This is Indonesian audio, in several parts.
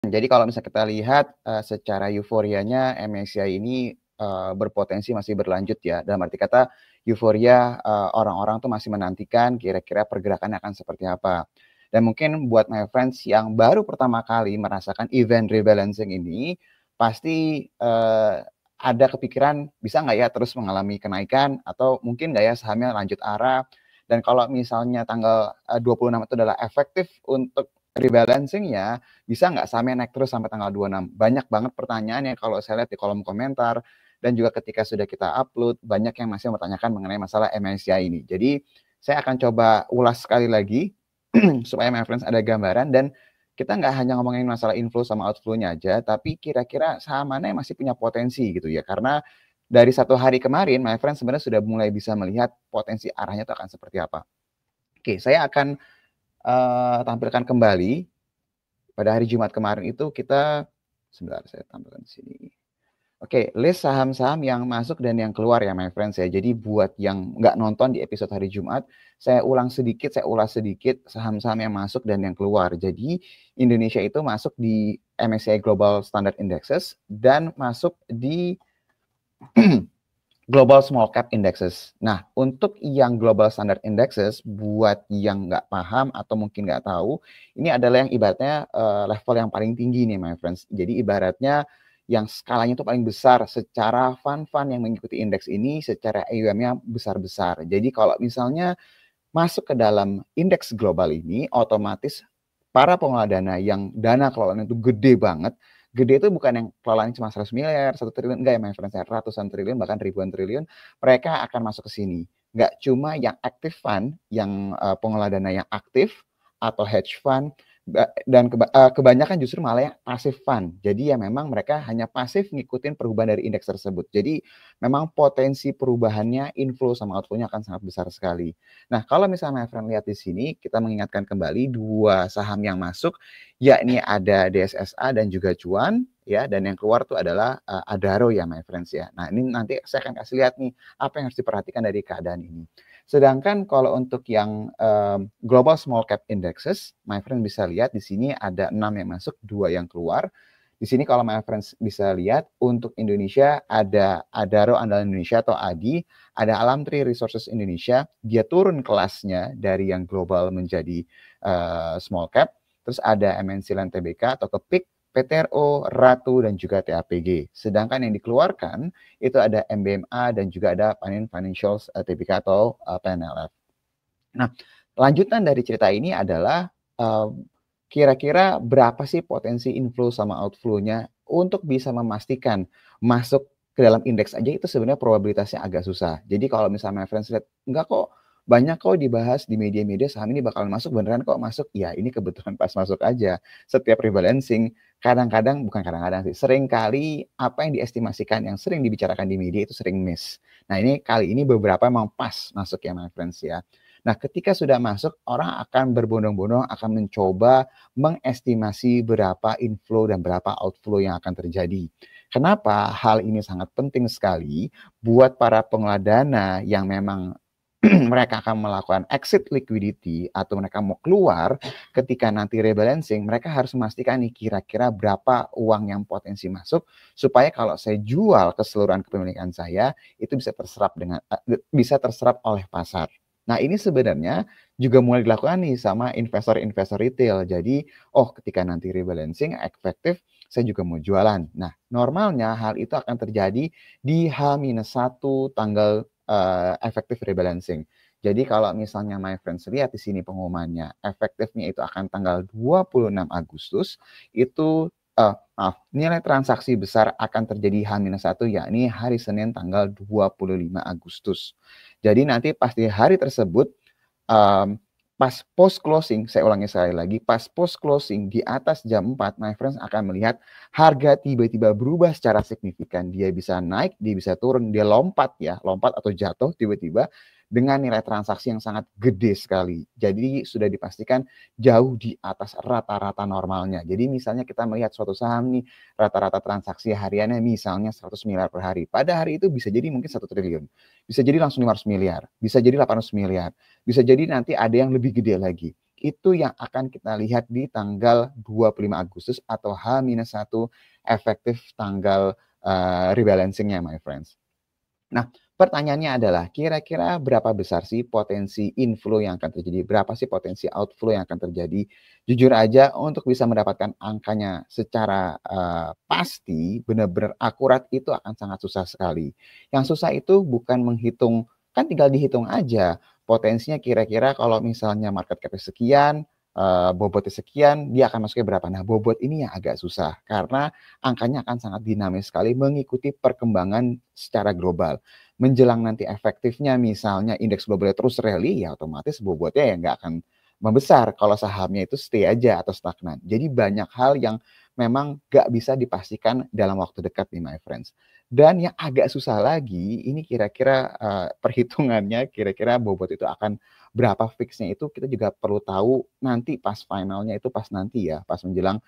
Jadi kalau misalnya kita lihat secara euforianya MSCI ini berpotensi masih berlanjut ya. Dalam arti kata euforia orang-orang tuh masih menantikan kira-kira pergerakannya akan seperti apa. Dan mungkin buat my friends yang baru pertama kali merasakan event rebalancing ini, pasti ada kepikiran bisa nggak ya terus mengalami kenaikan atau mungkin nggak ya sahamnya lanjut arah. Dan kalau misalnya tanggal 26 itu adalah efektif untuk rebalancing-nya, bisa nggak sahamnya naik terus sampai tanggal 26? Banyak banget pertanyaan yang kalau saya lihat di kolom komentar, dan juga ketika sudah kita upload, banyak yang masih mempertanyakan mengenai masalah MSCI ini. Jadi, saya akan coba ulas sekali lagi, supaya my friends ada gambaran, dan kita nggak hanya ngomongin masalah inflow sama outflow-nya aja, tapi kira-kira saham mana yang masih punya potensi gitu ya. Karena dari 1 hari kemarin, my friends sebenarnya sudah mulai bisa melihat potensi arahnya itu akan seperti apa. Oke, saya akan tampilkan kembali pada hari Jumat kemarin itu kita, sebentar saya tampilkan di sini. Oke, list saham-saham yang masuk dan yang keluar ya my friends ya. Jadi buat yang nggak nonton di episode hari Jumat, saya ulas sedikit saham-saham yang masuk dan yang keluar. Jadi Indonesia itu masuk di MSCI Global Standard Indexes dan masuk di Global Small Cap Indexes. Nah, untuk yang Global Standard Indexes, buat yang nggak paham atau mungkin nggak tahu, ini adalah yang ibaratnya level yang paling tinggi nih, my friends. Jadi ibaratnya yang skalanya itu paling besar secara fund-fund yang mengikuti indeks ini, secara AUM-nya besar-besar. Jadi kalau misalnya masuk ke dalam indeks global ini, otomatis para pengelola dana yang dana kelolanya itu gede banget. Gede itu bukan yang kelolanya cuma 100 miliar, 1 triliun, enggak ya my friends, ratusan triliun, bahkan ribuan triliun, mereka akan masuk ke sini. Enggak cuma yang active fund, yang pengelola dana yang aktif, atau hedge fund, dan kebanyakan justru malah yang passive fund. Jadi ya memang mereka hanya pasif ngikutin perubahan dari indeks tersebut. Jadi memang potensi perubahannya, inflow sama outflow-nya akan sangat besar sekali. Nah, kalau misalnya my friend lihat di sini, kita mengingatkan kembali 2 saham yang masuk, yakni ada DSSA dan juga Cuan, ya, dan yang keluar tuh adalah Adaro ya my friends ya. Nah, ini nanti saya akan kasih lihat nih, apa yang harus diperhatikan dari keadaan ini. Sedangkan kalau untuk yang Global Small Cap Indexes, my friend bisa lihat di sini ada 6 yang masuk, 2 yang keluar. Di sini kalau my friends bisa lihat, untuk Indonesia ada Adaro Andalan Indonesia atau ADI, ada Alamtri Resources Indonesia, dia turun kelasnya dari yang global menjadi small cap. Terus ada MNC Land Tbk atau Kepik, PTRO, Ratu, dan juga TAPG. Sedangkan yang dikeluarkan itu ada MBMA dan juga ada Panin Financials Tbk atau PNLF. Nah, lanjutan dari cerita ini adalah kira-kira berapa sih potensi inflow sama outflow-nya untuk bisa memastikan masuk ke dalam indeks aja itu sebenarnya probabilitasnya agak susah. Jadi kalau misalnya my friends lihat, enggak kok, banyak kok dibahas di media-media saham ini bakalan masuk, beneran kok masuk. Ya ini kebetulan pas masuk aja. Setiap rebalancing, kadang-kadang, bukan kadang-kadang sih, sering kali apa yang diestimasikan, yang sering dibicarakan di media itu sering miss. Nah ini kali ini beberapa memang pas masuk ya my friends ya. Nah ketika sudah masuk, orang akan berbondong-bondong akan mencoba mengestimasi berapa inflow dan berapa outflow yang akan terjadi. Kenapa hal ini sangat penting sekali buat para pengelola dana yang memang mereka akan melakukan exit liquidity atau mereka mau keluar ketika nanti rebalancing, mereka harus memastikan nih kira-kira berapa uang yang potensi masuk supaya kalau saya jual keseluruhan kepemilikan saya itu bisa terserap oleh pasar. Nah, ini sebenarnya juga mulai dilakukan nih sama investor-investor retail. Jadi, ketika nanti rebalancing efektif, saya juga mau jualan. Nah, normalnya hal itu akan terjadi di H-1 tanggal efektif rebalancing. Jadi kalau misalnya my friends lihat di sini pengumumannya, efektifnya itu akan tanggal 26 Agustus, itu nilai transaksi besar akan terjadi H-1, yakni hari Senin tanggal 25 Agustus. Jadi nanti pasti hari tersebut, pas post closing, saya ulangi sekali lagi, pas post closing di atas jam 4, my friends akan melihat harga tiba-tiba berubah secara signifikan. Dia bisa naik, dia bisa turun, dia lompat atau jatuh tiba-tiba dengan nilai transaksi yang sangat gede sekali. Jadi sudah dipastikan jauh di atas rata-rata normalnya. Jadi misalnya kita melihat suatu saham nih, rata-rata transaksi hariannya misalnya 100 miliar per hari. Pada hari itu bisa jadi mungkin 1 triliun. Bisa jadi langsung 500 miliar, bisa jadi 800 miliar. Bisa jadi nanti ada yang lebih gede lagi. itu yang akan kita lihat di tanggal 25 Agustus atau H-1 efektif tanggal rebalancing-nya, my friends. Nah, pertanyaannya adalah kira-kira berapa besar sih potensi inflow yang akan terjadi? Berapa sih potensi outflow yang akan terjadi? Jujur aja untuk bisa mendapatkan angkanya secara pasti, benar-benar akurat itu akan sangat susah sekali. Yang susah itu bukan menghitung, kan tinggal dihitung aja. Potensinya kira-kira kalau misalnya market cap sekian, bobotnya sekian, dia akan masuknya berapa? Nah, bobot ini yang agak susah karena angkanya akan sangat dinamis sekali mengikuti perkembangan secara global. Menjelang nanti efektifnya misalnya indeks globalnya terus rally, ya otomatis bobotnya ya nggak akan membesar kalau sahamnya itu stay aja atau stagnan. Jadi banyak hal yang memang nggak bisa dipastikan dalam waktu dekat nih, my friends. Dan yang agak susah lagi, ini kira-kira perhitungannya, kira-kira bobot itu akan berapa fixnya itu kita juga perlu tahu nanti pas finalnya itu pas nanti ya, pas menjelang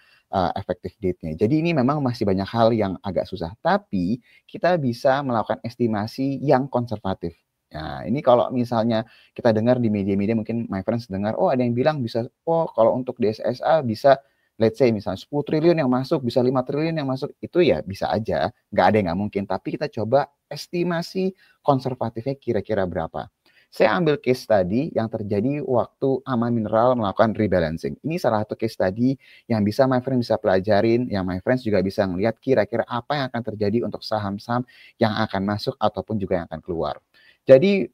effective date-nya. Jadi ini memang masih banyak hal yang agak susah, tapi kita bisa melakukan estimasi yang konservatif. Nah, ini kalau misalnya kita dengar di media-media mungkin my friends dengar, oh ada yang bilang bisa, oh kalau untuk DSSA bisa let's say misalnya 10 triliun yang masuk, bisa 5 triliun yang masuk, itu ya bisa aja, nggak ada yang nggak mungkin. Tapi kita coba estimasi konservatifnya kira-kira berapa. Saya ambil case study yang terjadi waktu Aman Mineral melakukan rebalancing. Ini salah satu case study yang bisa my friend bisa pelajarin, yang my friends juga bisa melihat kira-kira apa yang akan terjadi untuk saham-saham yang akan masuk ataupun juga yang akan keluar. Jadi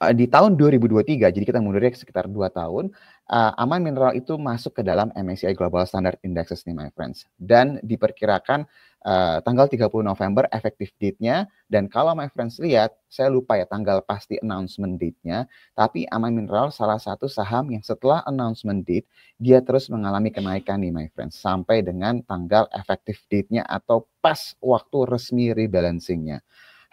di tahun 2023, jadi kita mundurnya sekitar 2 tahun, Aman Mineral itu masuk ke dalam MSCI Global Standard Indexes nih my friends. Dan diperkirakan tanggal 30 November efektif date-nya. Dan kalau my friends lihat, saya lupa ya tanggal pasti announcement date-nya, tapi Aman Mineral salah satu saham yang setelah announcement date, dia terus mengalami kenaikan nih my friends, sampai dengan tanggal efektif date-nya atau pas waktu resmi rebalancing-nya.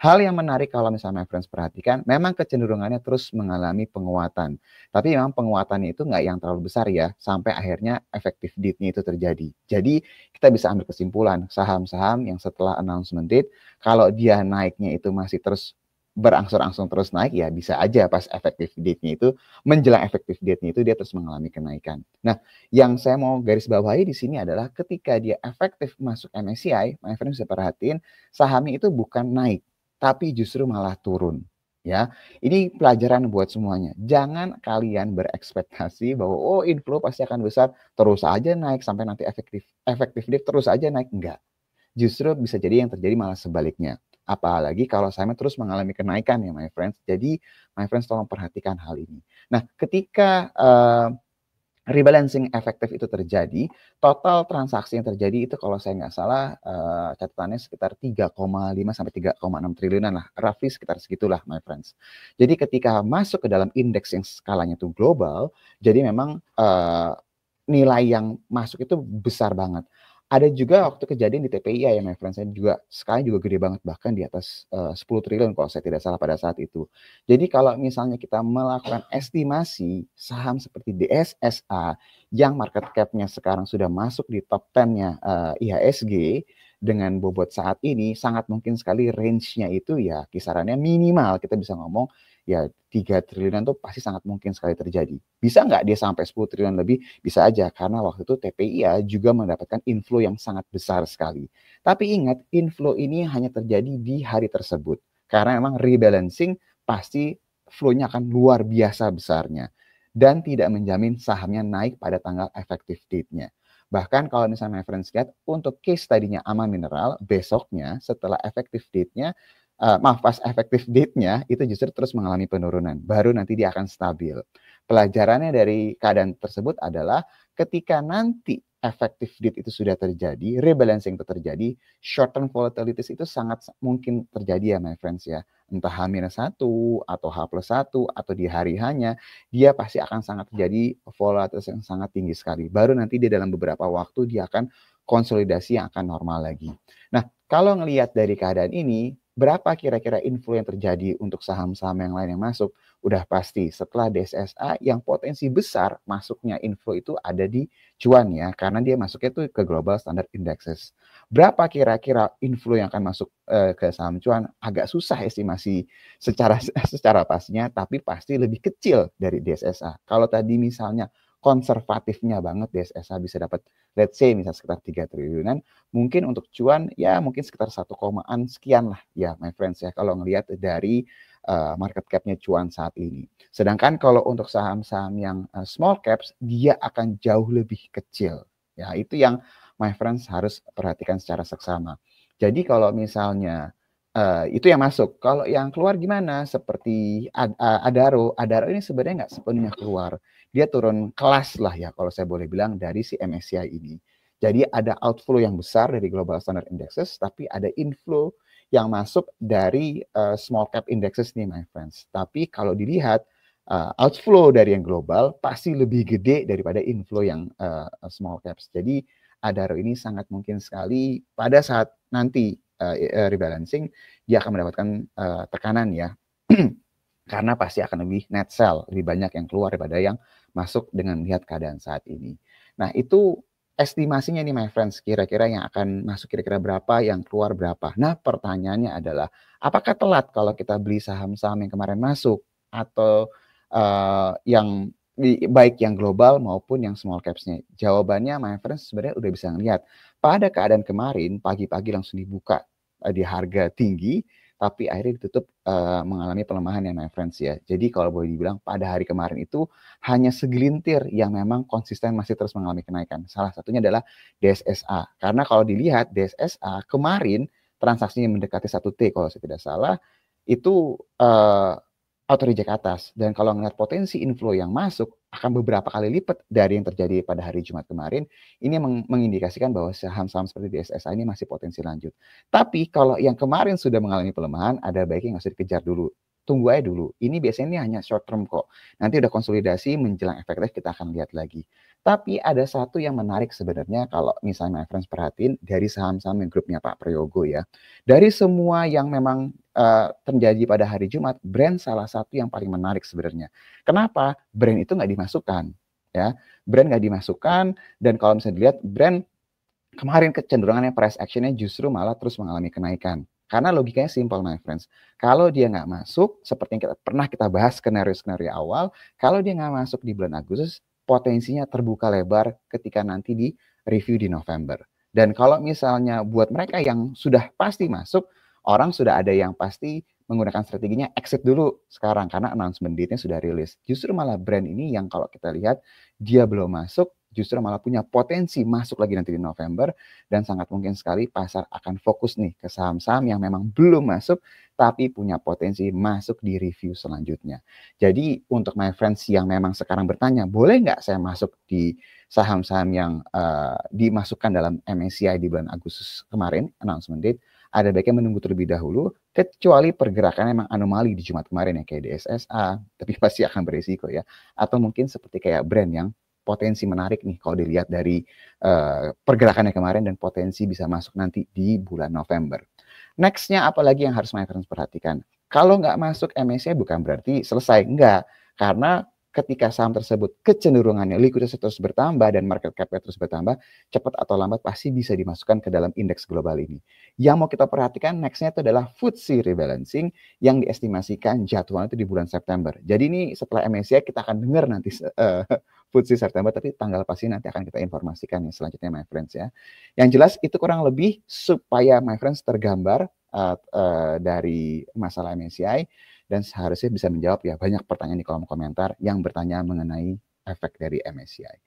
Hal yang menarik kalau misalnya my friends perhatikan, memang kecenderungannya terus mengalami penguatan. Tapi memang penguatannya itu nggak yang terlalu besar ya, sampai akhirnya efektif date-nya itu terjadi. Jadi kita bisa ambil kesimpulan, saham-saham yang setelah announcement date, kalau dia naiknya itu masih terus berangsur-angsur terus naik, ya bisa aja pas efektif date-nya itu, menjelang efektif date-nya itu dia terus mengalami kenaikan. Nah, yang saya mau garis bawahi di sini adalah ketika dia efektif masuk MSCI, my friends bisa perhatiin, sahamnya itu bukan naik, tapi justru malah turun. Ya, ini pelajaran buat semuanya. Jangan kalian berekspektasi bahwa oh inflow pasti akan besar, terus aja naik sampai nanti efektif date terus aja naik, enggak. Justru bisa jadi yang terjadi malah sebaliknya. Apalagi kalau saham terus mengalami kenaikan ya my friends. Jadi my friends tolong perhatikan hal ini. Nah, ketika rebalancing efektif itu terjadi, total transaksi yang terjadi itu kalau saya nggak salah catatannya sekitar 3,5 sampai 3,6 triliunan lah, roughly sekitar segitulah my friends. Jadi ketika masuk ke dalam indeks yang skalanya itu global, jadi memang nilai yang masuk itu besar banget. Ada juga waktu kejadian di TPIA ya my friends, saya juga sekarang juga gede banget, bahkan di atas 10 triliun kalau saya tidak salah pada saat itu. Jadi kalau misalnya kita melakukan estimasi saham seperti DSSA yang market cap-nya sekarang sudah masuk di top 10-nya IHSG dengan bobot saat ini, sangat mungkin sekali range-nya itu ya kisarannya minimal kita bisa ngomong ya 3 triliunan tuh pasti sangat mungkin sekali terjadi. Bisa nggak dia sampai 10 triliun lebih? Bisa aja, karena waktu itu TPIA juga mendapatkan inflow yang sangat besar sekali. Tapi ingat, inflow ini hanya terjadi di hari tersebut. Karena memang rebalancing pasti flow-nya akan luar biasa besarnya. Dan tidak menjamin sahamnya naik pada tanggal efektif date-nya. Bahkan kalau misalnya my friends lihat, untuk case tadinya Aman Mineral, besoknya setelah efektif date-nya, pas efektif date-nya itu justru terus mengalami penurunan. Baru nanti dia akan stabil. Pelajarannya dari keadaan tersebut adalah ketika nanti effective date itu sudah terjadi, rebalancing itu terjadi, short term volatilities itu sangat mungkin terjadi ya my friends ya. Entah H-1 atau H+1 atau di hari hanya, dia pasti akan sangat terjadi volatilitas yang sangat tinggi sekali. Baru nanti dia dalam beberapa waktu dia akan konsolidasi yang akan normal lagi. Nah, kalau ngelihat dari keadaan ini, berapa kira-kira inflow yang terjadi untuk saham-saham yang lain yang masuk? Udah pasti setelah DSSA yang potensi besar masuknya inflow itu ada di cuan ya, karena dia masuknya tuh ke Global Standard Indexes. Berapa kira-kira inflow yang akan masuk ke saham cuan? Agak susah estimasi secara secara pastinya, tapi pasti lebih kecil dari DSSA. Kalau tadi misalnya konservatifnya banget DSSA bisa dapat let's say misal sekitar 3 triliunan, mungkin untuk cuan ya mungkin sekitar 1 komaan sekian lah ya my friends ya kalau ngelihat dari market cap-nya cuan saat ini. Sedangkan kalau untuk saham-saham yang small caps dia akan jauh lebih kecil. Ya, itu yang my friends harus perhatikan secara seksama. Jadi kalau misalnya itu yang masuk. Kalau yang keluar gimana? Seperti Adaro. Adaro ini sebenarnya nggak sepenuhnya keluar. Dia turun kelas lah ya kalau saya boleh bilang dari si MSCI ini. Jadi ada outflow yang besar dari Global Standard Indexes, tapi ada inflow yang masuk dari small cap indexes nih my friends. Tapi kalau dilihat outflow dari yang global pasti lebih gede daripada inflow yang small caps. Jadi Adaro ini sangat mungkin sekali pada saat nanti rebalancing dia akan mendapatkan tekanan ya. Karena pasti akan lebih net sell, lebih banyak yang keluar daripada yang masuk dengan melihat keadaan saat ini. Nah, itu estimasinya nih my friends, kira-kira yang akan masuk kira-kira berapa, yang keluar berapa. Nah, pertanyaannya adalah, apakah telat kalau kita beli saham-saham yang kemarin masuk atau yang baik yang global maupun yang small caps-nya? Jawabannya my friends sebenarnya udah bisa ngelihat. Pada keadaan kemarin, pagi-pagi langsung dibuka di harga tinggi, tapi akhirnya ditutup mengalami pelemahan ya my friends ya. Jadi kalau boleh dibilang pada hari kemarin itu hanya segelintir yang memang konsisten masih terus mengalami kenaikan. Salah satunya adalah DSSA. Karena kalau dilihat DSSA kemarin transaksinya mendekati 1T kalau saya tidak salah, itu auto reject atas. Dan kalau ngelihat potensi inflow yang masuk akan beberapa kali lipat dari yang terjadi pada hari Jumat kemarin, ini mengindikasikan bahwa saham-saham seperti DSSA ini masih potensi lanjut. Tapi kalau yang kemarin sudah mengalami pelemahan, ada baiknya nggak usah dikejar dulu. Tunggu aja dulu. Ini biasanya ini hanya short term kok. Nanti udah konsolidasi menjelang efektif kita akan lihat lagi. Tapi ada satu yang menarik sebenarnya kalau misalnya my friends perhatiin dari saham-saham yang grupnya Pak Prayogo ya. Dari semua yang memang terjadi pada hari Jumat, brand salah satu yang paling menarik sebenarnya. Kenapa? Brand itu nggak dimasukkan. Ya, brand nggak dimasukkan dan kalau misalnya dilihat brand kemarin kecenderungannya price actionnya justru malah terus mengalami kenaikan. Karena logikanya simple my friends. Kalau dia nggak masuk, seperti yang pernah kita bahas skenario-skenario awal, kalau dia nggak masuk di bulan Agustus, potensinya terbuka lebar ketika nanti di review di November. Dan kalau misalnya buat mereka yang sudah pasti masuk, orang sudah ada yang pasti menggunakan strateginya exit dulu sekarang karena announcement date-nya sudah rilis. Justru malah brand ini yang kalau kita lihat dia belum masuk, justru malah punya potensi masuk lagi nanti di November dan sangat mungkin sekali pasar akan fokus nih ke saham-saham yang memang belum masuk tapi punya potensi masuk di review selanjutnya. Jadi untuk my friends yang memang sekarang bertanya, boleh nggak saya masuk di saham-saham yang dimasukkan dalam MSCI di bulan Agustus kemarin, announcement date, ada baiknya menunggu terlebih dahulu, kecuali pergerakan memang anomali di Jumat kemarin ya, kayak DSSA, tapi pasti akan berisiko ya. Atau mungkin seperti kayak brand yang potensi menarik nih kalau dilihat dari pergerakannya kemarin dan potensi bisa masuk nanti di bulan November. Next-nya apalagi yang harus my friends perhatikan? Kalau nggak masuk MSCI bukan berarti selesai, enggak. Karena ketika saham tersebut kecenderungannya likuiditas terus bertambah dan market cap terus bertambah, cepat atau lambat pasti bisa dimasukkan ke dalam indeks global ini. Yang mau kita perhatikan next-nya itu adalah FTSE rebalancing yang diestimasikan jadwalnya itu di bulan September. Jadi ini setelah MSCI kita akan dengar nanti FTSE September, tapi tanggal pasti nanti akan kita informasikan ya selanjutnya my friends ya. Yang jelas itu kurang lebih supaya my friends tergambar dari masalah MSCI dan seharusnya bisa menjawab ya banyak pertanyaan di kolom komentar yang bertanya mengenai efek dari MSCI.